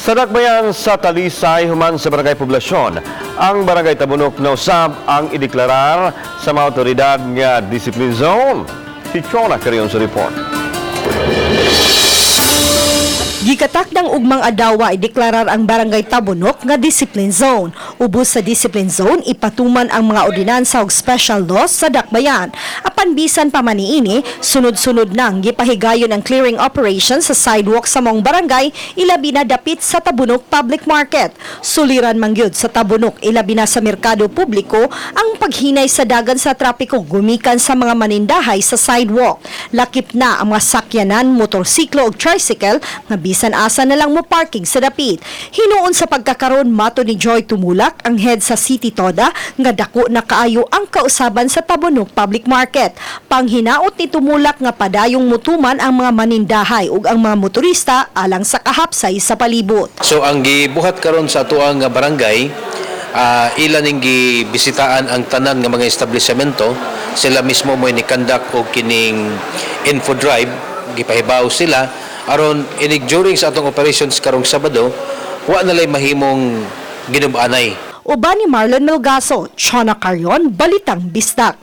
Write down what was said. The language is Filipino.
Sa dakbayan sa Talisay, human sa Barangay Poblasyon, ang Barangay Tabunok na usab ang ideklarar sa mga otoridad nga discipline zone. Si Chona Carion sa report. Gikatak ng ugmang adawa ideklarar ang Barangay Tabunok nga discipline zone. Ubos sa discipline zone, ipatuman ang mga ordinansa ug special laws sa dakbayan. Apan bisan pa man niini, sunod-sunod nang gipahigayon ang clearing operation sa sidewalk sa mong barangay, ilabi na dapit sa Tabunok Public Market. Suliran mangyud sa Tabunok, ilabi na sa merkado publiko, ang paghinay sa dagan sa trapiko gumikan sa mga manindahay sa sidewalk. Lakip na ang mga sakyanan, motorsiklo ug tricycle nga bisan asa na lang mo parking sa dapit. Hinuon sa pagkakaroon mato ni Joy Tumulak, ang head sa City Toda, nga dako na kaayo ang kausaban sa Tabunok Public Market. Panghinaot ni Tumulak nga padayong mutuman ang mga manindahay ug ang mga motorista alang sa kahapsay sa palibot. So ang gibuhat karon sa atuang barangay, ilan ning gibisitaan ang tanan nga mga establishmento. Sila mismo mo ni conduct og kining info drive, gipahibaw sila aron inig during sa atong operations karong Sabado, wa na lay mahimong ginub-anay. Uban ni Marlon Melgaso, Chona Carion, Balitang Bisdak.